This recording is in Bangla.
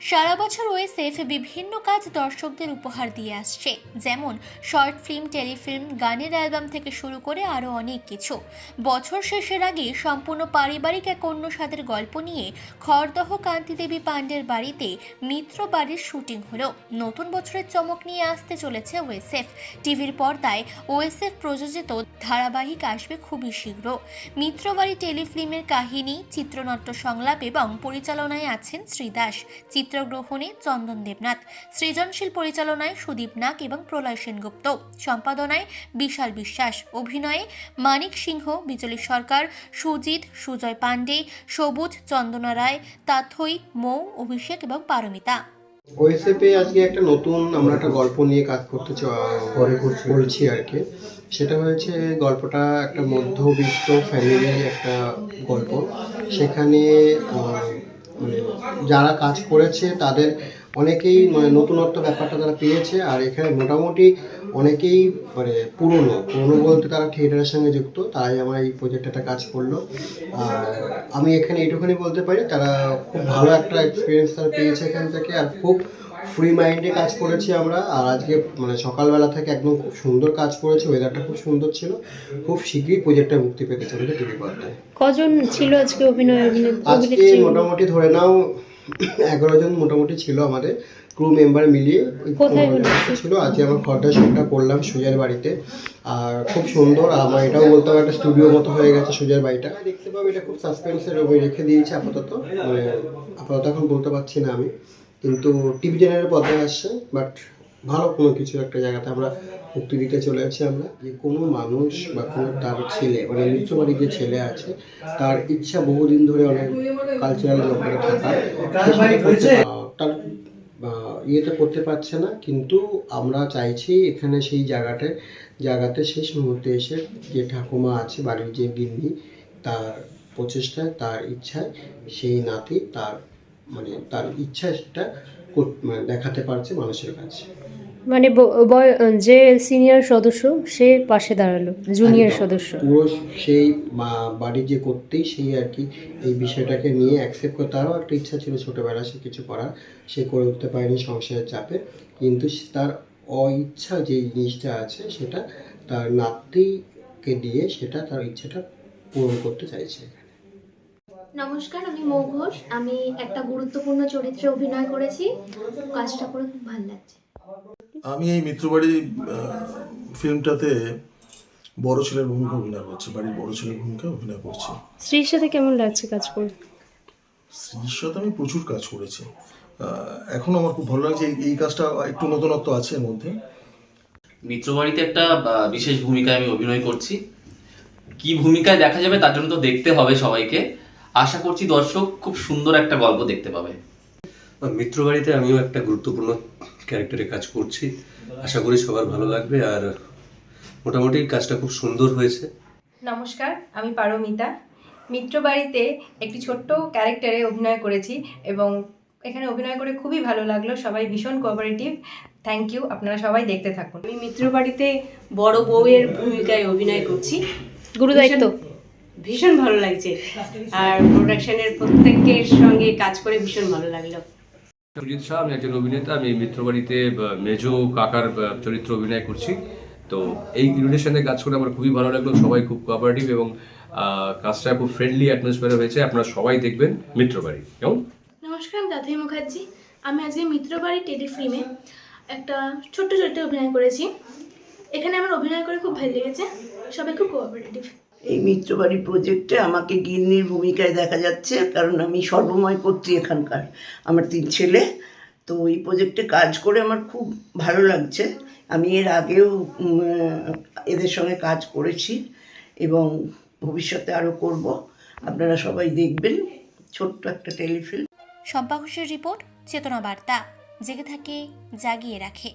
সারা বছর ওএসএফ বিভিন্ন কাজ দর্শকদের উপহার দিয়ে আসছে, যেমন শর্ট ফিল্ম, টেলিফিল্ম, গানের অ্যালবাম থেকে শুরু করে আরও অনেক কিছু। বছর শেষের আগে সম্পূর্ণ পারিবারিক এক অন্য স্বাদের গল্প নিয়ে খড়দহ কান্তিদেবী পাণ্ডের বাড়িতে মিত্র বাড়ির শুটিং হলো। নতুন বছরের চমক নিয়ে আসতে চলেছে ওএসএফ। টিভির পর্দায় ওএসএফ প্রযোজিত ধারাবাহিক আসবে খুবই শীঘ্র। মিত্রবাড়ি টেলিফিল্মের কাহিনী, চিত্রনাট্য, সংলাপ এবং পরিচালনায় আছেন শ্রীদাস, চিত্রগ্রহণে চন্দন দেবনাথ, সৃজনশীল পরিচালনায় সুদীপ নাগ এবং প্রলয় সেনগুপ্ত, সম্পাদনায় বিশাল বিশ্বাস, অভিনয়ে মানিক সিংহ, বিজলি সরকার, সুজিত, সুজয় পাণ্ডে, সবুজ, চন্দনা রায়, তাথই, মৌ, অভিষেক এবং পারমিতা। ওএসএফে আজকে একটা নতুন আমরা একটা গল্প নিয়ে কাজ করতে বলছি আর কি। সেটা হয়েছে, গল্পটা একটা মধ্যবিত্ত ফ্যামিলির একটা গল্প। সেখানে মানে যারা কাজ করেছে তাদের অনেকেই নতুনত্ব ব্যাপারটা তারা পেয়েছে। আর এখানে মোটামুটি অনেকেই পুরনো বলতে তারা থিয়েটারের সঙ্গে যুক্ত, তারাই আমার এই প্রজেক্টটা কাজ করলো। আর আমি এখানে এইটুখানি বলতে পারি, তারা খুব ভালো একটা এক্সপিরিয়েন্স তারা পেয়েছে এখান থেকে। আর খুব ফ্রি মাইন্ডে কাজ করেছি আমরা। আর আজকে সকালবেলা থেকে একদম খুব সুন্দর কাজ করেছি, ওয়েদারটা খুব সুন্দর ছিল। খুব শীঘ্রই প্রজেক্টটা মুক্তি পেতে চলেছে টিভি পর্দায়। কজন ছিল আজকে আজকে মোটামুটি ধরে নাও 11 জন মোটামুটি ছিল আমাদের ক্রু মেম্বার মিলিয়ে ছিল। আজকে আমার খড়দা শুটটা করলাম সুজয়ের বাড়িতে। আর খুব সুন্দর, আমার এটাও বলতে হবে একটা স্টুডিও মতো হয়ে গেছে সুজয়ের বাড়িটা। দেখতে পাবো, এটা খুব সাসপেন্সের রেখে দিয়েছি আপাতত। আপাতত এখন বলতে পারছি না আমি, কিন্তু টিভি চ্যানেলের পর্দায় আসছে। বাট ভালো কোনো কিছু একটা জায়গাতে আমরা মুক্তি দিতে চলে যাচ্ছি আমরা। যে কোনো মানুষ বা কোনো তার ছেলে মিত্রবাড়ির যে ছেলে আছে, তার ইচ্ছা বহুদিন ধরে অনেক কালচারাল ব্যাপারে থাকার, তার ইয়েটা করতে পারছে না। কিন্তু আমরা চাইছি এখানে সেই জায়গাতে শেষ মুহূর্তে এসে যে ঠাকুমা আছে, বাড়ির যে গিন্নি, তার প্রচেষ্টায়, তার ইচ্ছায় সেই নাতি তার ইচ্ছা সেটা দেখাতে পারছে মানুষের কাছে। মানে যে সিনিয়র সদস্য সে পাশে দাঁড়ালো জুনিয়র সদস্য, পুরো সেই বাড়ি যে করতেই সেই আর কি এই বিষয়টাকে নিয়ে অ্যাকসেপ্ট করে। তারও একটা ইচ্ছা ছিল ছোটোবেলা সে কিছু করার, সে করে উঠতে পারেনি সংসারের চাপে। কিন্তু তার অইচ্ছা যে জিনিসটা আছে সেটা তার নাতিকে দিয়ে সেটা তার ইচ্ছাটা পূরণ করতে চাইছে। নমস্কার, আমি মৌ ঘোষ। আমি একটা গুরুত্বপূর্ণ চরিত্রে অভিনয় করেছি। কাজটা করে খুব ভালো লাগছে। আমি এই মিত্রবাড়ি ফিল্মটাতে বড় ছেলের ভূমিকা অভিনয় করছি, বাড়ির বড় ছেলের ভূমিকা অভিনয় করছি। স্ত্রীর সাথে কেমন লাগছে কাজ করে? স্ত্রীর সাথে আমি প্রচুর কাজ করেছি, এখন আমার খুব ভালো লাগছে। এই কাজটা একটু নতুনত্ব আছে এর মধ্যে। মিত্রবাড়িতে একটা বিশেষ ভূমিকায় আমি অভিনয় করছি। কি ভূমিকায় দেখা যাবে তার জন্য তো দেখতে হবে সবাইকে। আশা করছি দর্শক খুব সুন্দর একটা গল্প দেখতে পাবে। মিত্রবাড়িতে আমিও একটা গুরুত্বপূর্ণ ক্যারেক্টারে কাজ করছি, আশা করি সবার ভালো লাগবে। আর মোটামুটি কাজটা খুব সুন্দর হয়েছে। নমস্কার, আমি পারমিতা। মিত্রবাড়িতে একটি ছোট্ট ক্যারেক্টারে অভিনয় করেছি এবং এখানে অভিনয় করে খুবই ভালো লাগলো। সবাই ভীষণ কোঅপারেটিভ। থ্যাংক ইউ, আপনারা সবাই দেখতে থাকুন। আমি মিত্রবাড়িতে বড় বউয়ের ভূমিকায় অভিনয় করছি। গুরুদায়িত্ব ভীষণ ভালো লাগছে, আর প্রোডাকশনের প্রত্যেকের সঙ্গে কাজ করে ভীষণ ভালো লাগলো। সুজিত শাহ, আমি একজন অভিনেতা। আমি মিত্রবাড়িতে মেজো কাকার চরিত্র অভিনয় করছি। তো এই রিলেশনে কাজ করে আমার খুবই ভালো লাগলো। সবাই খুব কোঅপারেটিভ এবং কাজটা খুব ফ্রেন্ডলি অ্যাটমসফিয়ারে হয়েছে। আপনারা সবাই দেখবেন মিত্রবাড়ি। কেমন? নমস্কার, আমি তাথই মুখার্জি। আমি আজকে মিত্রবাড়ি টেলিফিল্মে একটা ছোট্ট চরিত্রে অভিনয় করেছি। এখানে আমার অভিনয় করে খুব ভালো লেগেছে। সবাই খুব কোঅপারেটিভ। এই মিত্রবাড়ি প্রজেক্টে আমাকে গিন্নির ভূমিকায় দেখা যাচ্ছে, কারণ আমি সর্বময় কর্ত্রী এখানকার। আমার 3 ছেলে। তো এই প্রজেক্টে কাজ করে আমার খুব ভালো লাগছে। আমি এর আগেও এদের সঙ্গে কাজ করেছি এবং ভবিষ্যতে আরও করব। আপনারা সবাই দেখবেন। ছোট্ট একটা টেলিফিল্ম। শম্পা ঘোষের রিপোর্ট, চেতনা বার্তা। জেগে থাকে, জাগিয়ে রাখে।